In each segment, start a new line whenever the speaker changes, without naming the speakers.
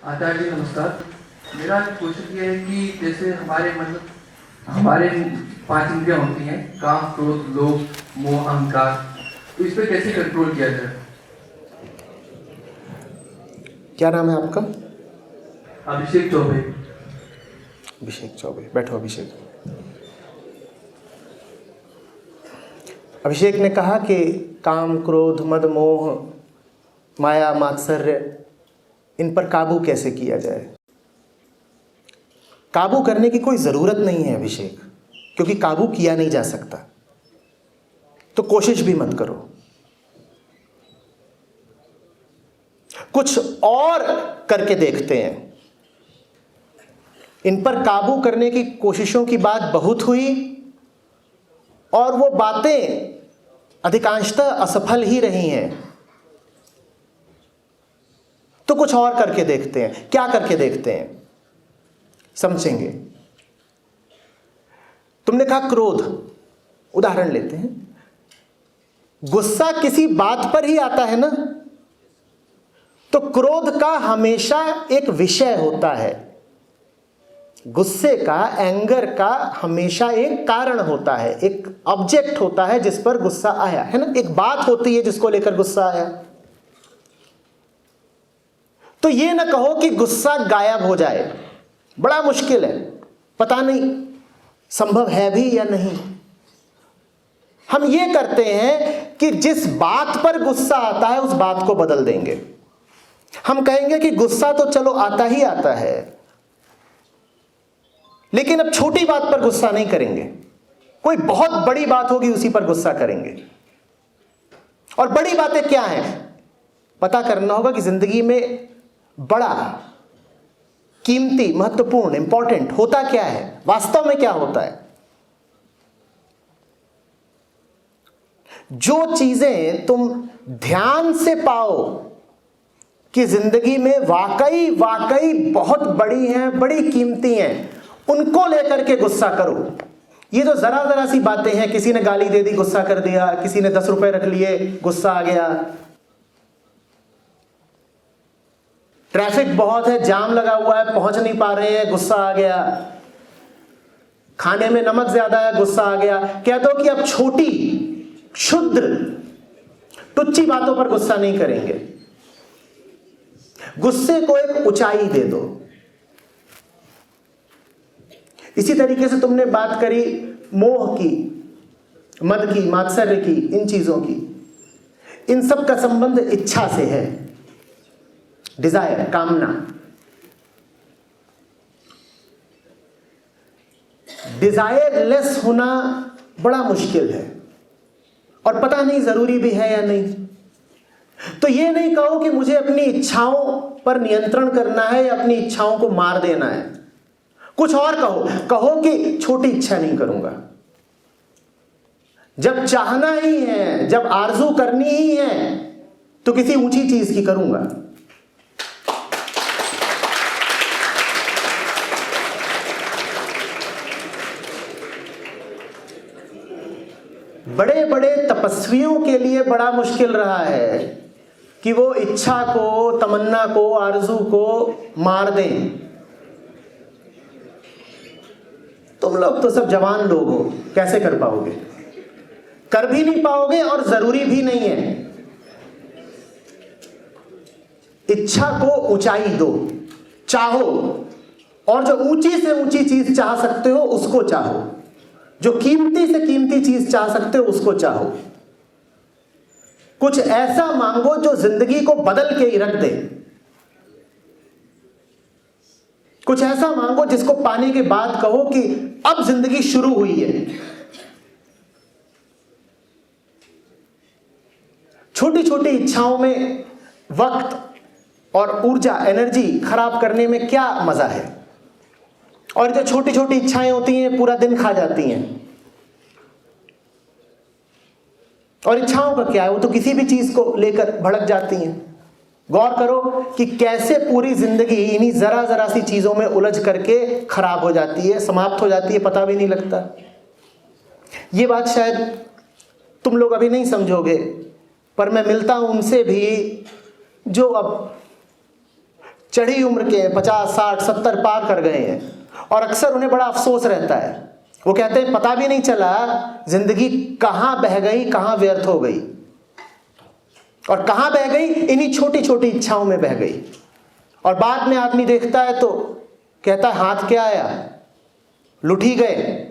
आचार्य जी नमस्कार। मेरा क्वेश्चन ये है कि जैसे हमारे 5 इंद्रियां होती हैं, काम, क्रोध, लोभ, मोह, अहंकार, तो इस पे कैसे कंट्रोल किया जाए?
क्या नाम है आपका?
अभिषेक चौबे।
अभिषेक चौबे, बैठो अभिषेक। अभिषेक ने कहा कि काम, क्रोध, मद, मोह, माया, मात्सर्य, इन पर काबू कैसे किया जाए। काबू करने की कोई ज़रूरत नहीं है अभिषेक, क्योंकि काबू किया नहीं जा सकता, तो कोशिश भी मत करो। कुछ और करके देखते हैं। इन पर काबू करने की कोशिशों की बात बहुत हुई और वो बातें अधिकांशतः असफल ही रही हैं। तो कुछ और करके देखते हैं। क्या करके देखते हैं समझेंगे। तुमने कहा क्रोध, उदाहरण लेते हैं। गुस्सा किसी बात पर ही आता है ना, तो क्रोध का हमेशा एक विषय होता है। गुस्से का, एंगर का हमेशा एक कारण होता है, एक ऑब्जेक्ट होता है जिस पर गुस्सा आया है ना, एक बात होती है जिसको लेकर गुस्सा आया। तो ये ना कहो कि गुस्सा गायब हो जाए, बड़ा मुश्किल है, पता नहीं संभव है भी या नहीं। हम ये करते हैं कि जिस बात पर गुस्सा आता है उस बात को बदल देंगे। हम कहेंगे कि गुस्सा तो चलो आता ही आता है, लेकिन अब छोटी बात पर गुस्सा नहीं करेंगे, कोई बहुत बड़ी बात होगी उसी पर गुस्सा करेंगे। और बड़ी बातें क्या हैं पता करना होगा कि जिंदगी में बड़ा, कीमती, महत्वपूर्ण, इंपॉर्टेंट होता क्या है, वास्तव में क्या होता है। जो चीजें तुम ध्यान से पाओ कि जिंदगी में वाकई वाकई बहुत बड़ी हैं, बड़ी कीमती हैं, उनको लेकर के गुस्सा करो। ये जो जरा जरा सी बातें हैं, किसी ने गाली दे दी गुस्सा कर दिया, किसी ने 10 रुपए रख लिए गुस्सा आ गया, ट्रैफिक बहुत है, जाम लगा हुआ है, पहुंच नहीं पा रहे हैं, गुस्सा आ गया, खाने में नमक ज्यादा है, गुस्सा आ गया। कह दो कि अब छोटी, क्षुद्र, तुच्छी बातों पर गुस्सा नहीं करेंगे। गुस्से को एक ऊंचाई दे दो। इसी तरीके से तुमने बात करी मोह की, मद की, मात्सर्य की, इन चीजों की। इन सब का संबंध इच्छा से है, डिजायर, कामना। डिजायरलेस होना बड़ा मुश्किल है और पता नहीं जरूरी भी है या नहीं। तो ये नहीं कहो कि मुझे अपनी इच्छाओं पर नियंत्रण करना है या अपनी इच्छाओं को मार देना है। कुछ और कहो कि छोटी इच्छा नहीं करूंगा। जब चाहना ही है, जब आरजू करनी ही है, तो किसी ऊंची चीज की करूंगा। बड़े बड़े तपस्वियों के लिए बड़ा मुश्किल रहा है कि वो इच्छा को, तमन्ना को, आरजू को मार दें। तुम लोग तो सब जवान लोग हो, कैसे कर पाओगे? कर भी नहीं पाओगे और जरूरी भी नहीं है। इच्छा को ऊंचाई दो, चाहो, और जो ऊंची से ऊंची चीज चाह सकते हो उसको चाहो, जो कीमती से कीमती चीज चाह सकते हो उसको चाहो। कुछ ऐसा मांगो जो जिंदगी को बदल के ही रख दे। कुछ ऐसा मांगो जिसको पाने के बाद कहो कि अब जिंदगी शुरू हुई है। छोटी छोटी इच्छाओं में वक्त और ऊर्जा, एनर्जी खराब करने में क्या मजा है। और जो छोटी छोटी इच्छाएं होती हैं पूरा दिन खा जाती हैं। और इच्छाओं का क्या है, वो तो किसी भी चीज को लेकर भड़क जाती हैं। गौर करो कि कैसे पूरी जिंदगी इन्हीं जरा जरा सी चीजों में उलझ करके खराब हो जाती है, समाप्त हो जाती है, पता भी नहीं लगता। ये बात शायद तुम लोग अभी नहीं समझोगे, पर मैं मिलता हूं उनसे भी जो अब चढ़ी उम्र के हैं, 50, 60, 70 पार कर गए हैं, और अक्सर उन्हें बड़ा अफसोस रहता है। वो कहते हैं पता भी नहीं चला जिंदगी कहाँ बह गई, कहाँ व्यर्थ हो गई, और कहाँ बह गई, इन्हीं छोटी छोटी इच्छाओं में बह गई। और बाद में आदमी देखता है तो कहता है हाथ क्या आया, लुट ही गए।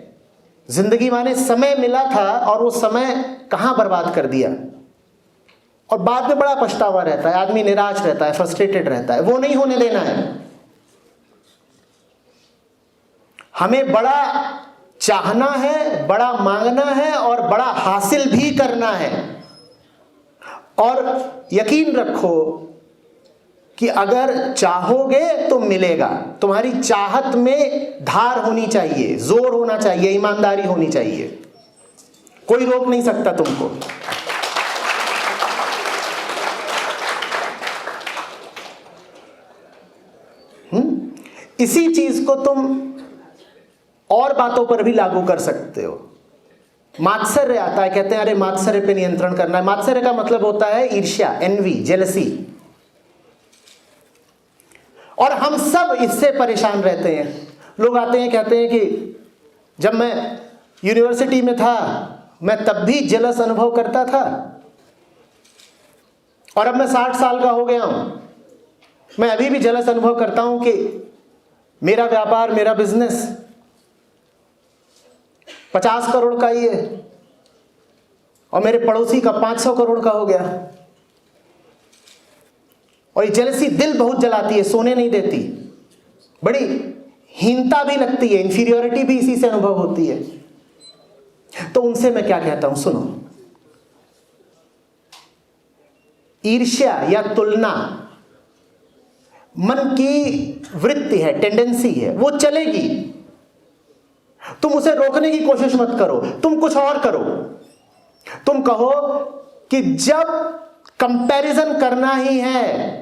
जिंदगी माने समय मिला था और वो समय कहाँ बर्बाद कर दिया, और बाद में बड़ा पछतावा रहता है, आदमी निराश रहता है, फ्रस्ट्रेटेड रहता है। वो नहीं होने देना है। हमें बड़ा चाहना है, बड़ा मांगना है, और बड़ा हासिल भी करना है। और यकीन रखो कि अगर चाहोगे तो मिलेगा। तुम्हारी चाहत में धार होनी चाहिए, जोर होना चाहिए, ईमानदारी होनी चाहिए। कोई रोक नहीं सकता तुमको। इसी चीज को तुम और बातों पर भी लागू कर सकते हो। मात्सर्य आता है, कहते हैं अरे मात्सर्य पे नियंत्रण करना है। मात्सर्य का मतलब होता है ईर्ष्या, एनवी, जेलसी। और हम सब इससे परेशान रहते हैं। लोग आते हैं, कहते हैं कि जब मैं यूनिवर्सिटी में था मैं तब भी जेलस अनुभव करता था, और अब मैं 60 साल का हो गया हूं, मैं अभी भी जेलस अनुभव करता हूं कि मेरा व्यापार, मेरा बिजनेस 50 करोड़ का ही है और मेरे पड़ोसी का 500 करोड़ का हो गया। और ये जेलसी दिल बहुत जलाती है, सोने नहीं देती, बड़ी हीनता भी लगती है, इंफीरियोरिटी भी इसी से अनुभव होती है। तो उनसे मैं क्या कहता हूं, सुनो, ईर्ष्या या तुलना मन की वृत्ति है, टेंडेंसी है, वो चलेगी। तुम उसे रोकने की कोशिश मत करो, तुम कुछ और करो। तुम कहो कि जब कंपैरिजन करना ही है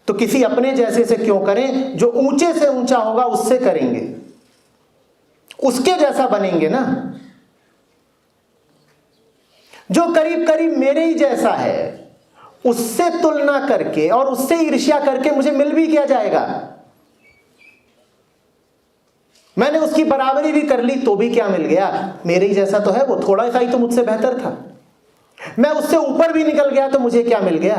तो किसी अपने जैसे से क्यों करें, जो ऊंचे से ऊंचा होगा उससे करेंगे, उसके जैसा बनेंगे ना। जो करीब करीब मेरे ही जैसा है उससे तुलना करके और उससे ईर्ष्या करके मुझे मिल भी क्या जाएगा। मैंने उसकी बराबरी भी कर ली तो भी क्या मिल गया, मेरे ही जैसा तो है वो, थोड़ा सा ही तो मुझसे बेहतर था। मैं उससे ऊपर भी निकल गया तो मुझे क्या मिल गया।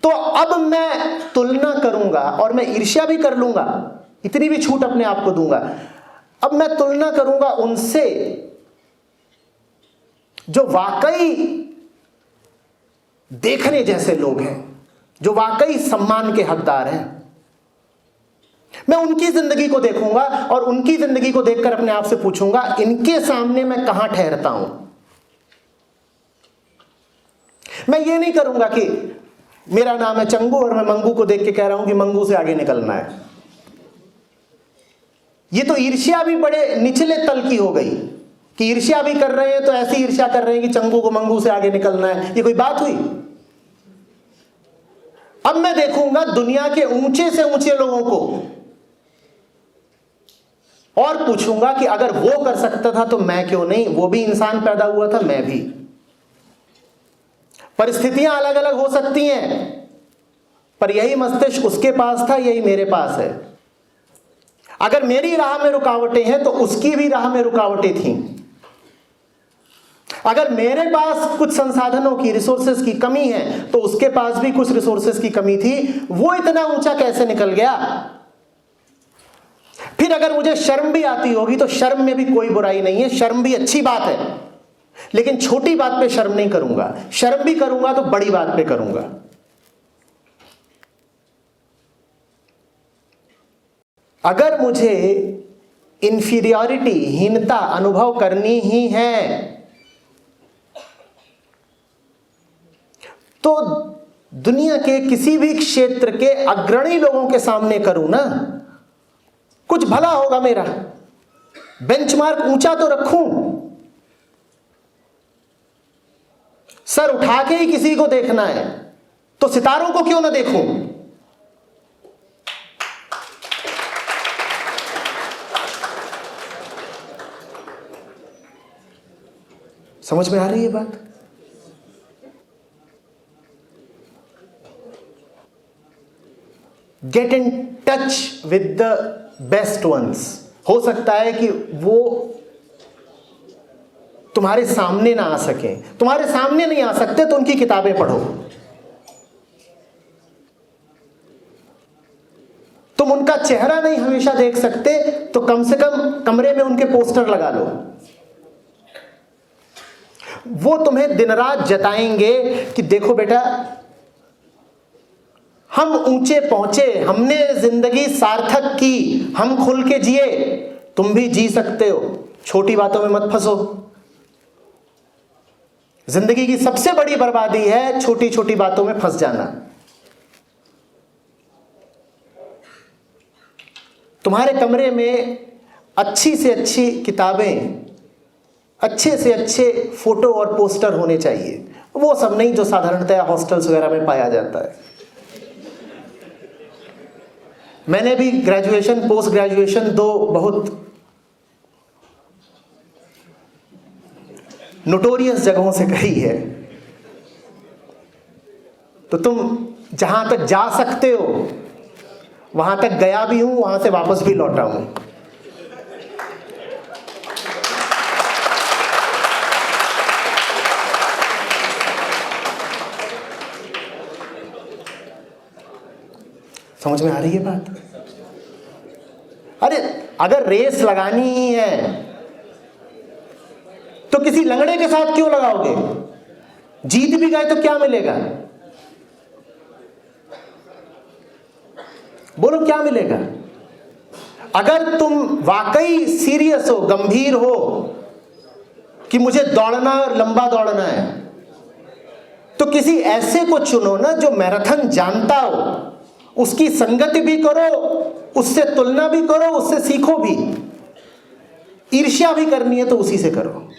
तो अब मैं तुलना करूंगा और मैं ईर्ष्या भी कर लूंगा, इतनी भी छूट अपने आप को दूंगा। अब मैं तुलना करूंगा उनसे जो वाकई देखने जैसे लोग हैं, जो वाकई सम्मान के हकदार हैं। मैं उनकी जिंदगी को देखूंगा और उनकी जिंदगी को देखकर अपने आप से पूछूंगा इनके सामने मैं कहां ठहरता हूं। मैं ये नहीं करूंगा कि मेरा नाम है चंगू और मैं मंगू को देख के कह रहा हूं कि मंगू से आगे निकलना है। ये तो ईर्ष्या भी बड़े निचले तल की हो गई कि ईर्ष्या भी कर रहे हैं तो ऐसी ईर्ष्या कर रहे हैं कि चंगू को मंगू से आगे निकलना है। ये कोई बात हुई। अब मैं देखूंगा दुनिया के ऊंचे से ऊंचे लोगों को और पूछूंगा कि अगर वो कर सकता था तो मैं क्यों नहीं। वो भी इंसान पैदा हुआ था, मैं भी। परिस्थितियां अलग अलग हो सकती हैं पर यही मस्तिष्क उसके पास था, यही मेरे पास है। अगर मेरी राह में रुकावटें हैं तो उसकी भी राह में रुकावटें थीं। अगर मेरे पास कुछ संसाधनों की, रिसोर्सेज की कमी है तो उसके पास भी कुछ रिसोर्सेज की कमी थी। वो इतना ऊंचा कैसे निकल गया। फिर अगर मुझे शर्म भी आती होगी तो शर्म में भी कोई बुराई नहीं है, शर्म भी अच्छी बात है, लेकिन छोटी बात पे शर्म नहीं करूंगा। शर्म भी करूंगा तो बड़ी बात पे करूंगा। अगर मुझे इंफीरियरिटी, हीनता अनुभव करनी ही है तो दुनिया के किसी भी क्षेत्र के अग्रणी लोगों के सामने करूं ना, कुछ भला होगा मेरा। बेंचमार्क ऊंचा तो रखूं। सर उठा के ही किसी को देखना है तो सितारों को क्यों ना देखूं। समझ में आ रही है बात। Get in touch with the best ones. हो सकता है कि वो तुम्हारे सामने ना आ सके, तुम्हारे सामने नहीं आ सकते तो उनकी किताबें पढ़ो। तुम उनका चेहरा नहीं हमेशा देख सकते तो कम से कम कमरे में उनके पोस्टर लगा लो। वो तुम्हें दिन रात जताएंगे कि देखो बेटा, हम ऊंचे पहुंचे, हमने जिंदगी सार्थक की, हम खुल के जिए, तुम भी जी सकते हो। छोटी बातों में मत फंसो। जिंदगी की सबसे बड़ी बर्बादी है छोटी छोटी बातों में फंस जाना। तुम्हारे कमरे में अच्छी से अच्छी किताबें, अच्छे से अच्छे फोटो और पोस्टर होने चाहिए। वो सब नहीं जो साधारणतया हॉस्टल्स वगैरह में पाया जाता है। मैंने भी ग्रेजुएशन, पोस्ट ग्रेजुएशन दो बहुत नोटोरियस जगहों से कही है, तो तुम जहां तक जा सकते हो वहां तक गया भी हूं, वहां से वापस भी लौटा हूं। समझ में आ रही है बात? अरे अगर रेस लगानी ही है तो किसी लंगड़े के साथ क्यों लगाओगे? जीत भी गए तो क्या मिलेगा? बोलो क्या मिलेगा? अगर तुम वाकई सीरियस हो, गंभीर हो कि मुझे दौड़ना, लंबा दौड़ना है, तो किसी ऐसे को चुनो ना जो मैराथन जानता हो, उसकी संगति भी करो, उससे तुलना भी करो, उससे सीखो भी। ईर्ष्या भी करनी है तो उसी से करो।